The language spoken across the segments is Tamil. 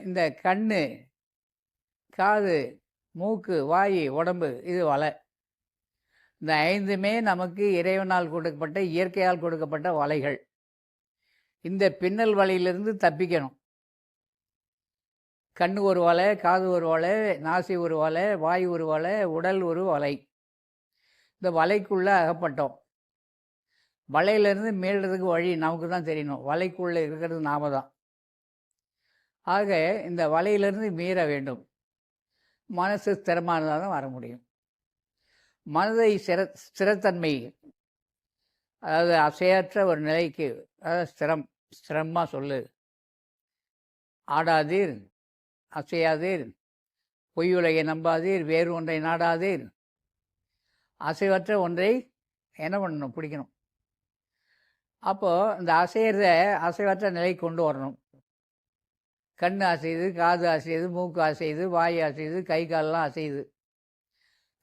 இந்த கண்ணு, காது, மூக்கு, வாய், உடம்பு இது வலை. இந்த 5மே நமக்கு இறைவனால் கொடுக்கப்பட்ட, இயற்கையால் கொடுக்கப்பட்ட வலைகள். இந்த பின்னல் வலையிலிருந்து தப்பிக்கணும். கண்ணு ஒரு வலை, காது ஒரு வலை, நாசி ஒரு வலை, வாய் ஒரு வலை, உடல் ஒரு வலை. இந்த வலைக்குள்ளே அகப்பட்டோம். வலையிலேருந்து மீள்றதுக்கு வழி நமக்கு தான் தெரியணும். வலைக்குள்ளே இருக்கிறது நாம தான். ஆக இந்த வலையிலிருந்து மீற வேண்டும். மனசு ஸ்திரமாக இருந்தால் தான் வர முடியும். மனதை ஸ்திரத்தன்மை, அதாவது அசையற்ற ஒரு நிலைக்கு, அதாவது ஸ்திரமாக சொல்லு. ஆடாதீர், அசையாதீர், பொய்யுலகை நம்பாதீர், வேறு ஒன்றை நாடாதீர். அசைவற்ற ஒன்றை என்ன பண்ணணும்? பிடிக்கணும். அப்போது இந்த அசைவற்ற நிலை கொண்டு வரணும். கண் அசையுது, காது அசையுது, மூக்கு அசையுது, வாய் அசையுது, கை காலெலாம் அசையுது.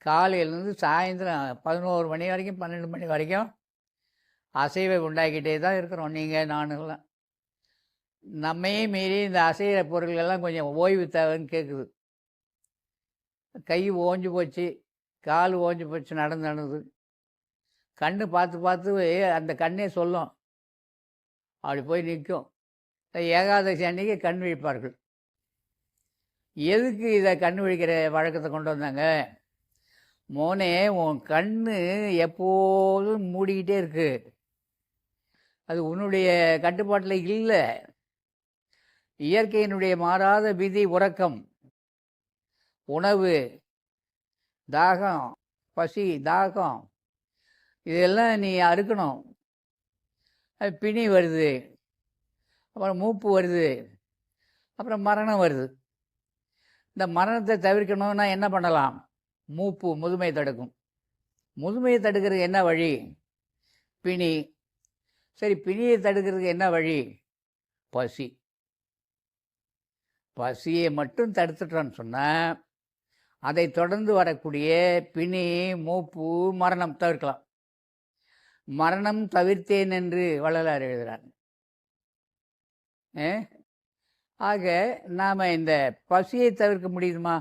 காலையிலேருந்து சாயந்தரம் 11 மணி வரைக்கும், 12 மணி வரைக்கும் அசைவை உண்டாக்கிட்டே தான் இருக்கிறோம். நீங்கள் நானுங்களாம் நம்மையே மீறி இந்த அசைகிற பொருள்கள்லாம் கொஞ்சம் ஓய்வு தேவைன்னு கேட்குது. கை ஓஞ்சு போச்சு, கால் ஓஞ்சு போச்சு, நடந்து கண்ணு பார்த்து பார்த்து அந்த கண்ணே சொல்லும். அப்படி போய் நிற்கும். ஏகாதசி அன்னைக்கு கண் விழிப்பார்கள். எதுக்கு இதை கண் விழிக்கிற வழக்கத்தை கொண்டு வந்தாங்க? மோனே, உன் கண்ணு எப்போதும் மூடிக்கிட்டே இருக்கு. அது உன்னுடைய கட்டுப்பாட்டில் இல்லை. இயற்கையினுடைய மாறாத விதி உறக்கம், உணவு, தாகம், பசி, தாகம், இதெல்லாம் நீ அறுக்கணும். பிணி வருது, அப்புறம் மூப்பு வருது, அப்புறம் மரணம் வருது. இந்த மரணத்தை தவிர்க்கணும்னா என்ன பண்ணலாம்? மூப்பு, முதுமை தடுக்கும். முதுமையை தடுக்கிறதுக்கு என்ன வழி? பிணி. சரி, பிணியை தடுக்கிறதுக்கு என்ன வழி? பசி. பசியை மட்டும் தடுத்துட்டோன்னு சொன்னால் அதை தொடர்ந்து வரக்கூடிய பிணி, மூப்பு, மரணம் தவிர்க்கலாம். மரணம் தவிர்த்தேன் என்று வள்ளலார் எழுதுகிறார். ஆக நாம் இந்த பசியை தவிர்க்க முடியுமா?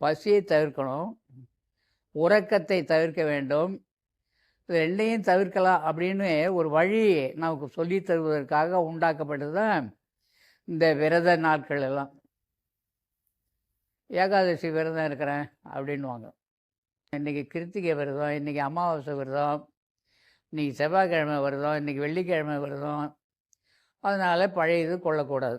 பசியை தவிர்க்கணும், உறக்கத்தை தவிர்க்க வேண்டும். இது ரெண்டையும் தவிர்க்கலாம் அப்படின்னு ஒரு வழி நமக்கு சொல்லி தருவதற்காக உண்டாக்கப்பட்டது தான் இந்த விரத நாட்கள் எல்லாம். ஏகாதசி விரதம் இருக்கிறேன் அப்படின்வாங்க. இன்றைக்கி கிருத்திகை விரதம், இன்றைக்கி அமாவாசை விரதம், இன்றைக்கி செவ்வாய்க்கிழமை விரதம், இன்றைக்கி வெள்ளிக்கிழமை விரதம். அதனால் பழைய இது கொள்ளக்கூடாது.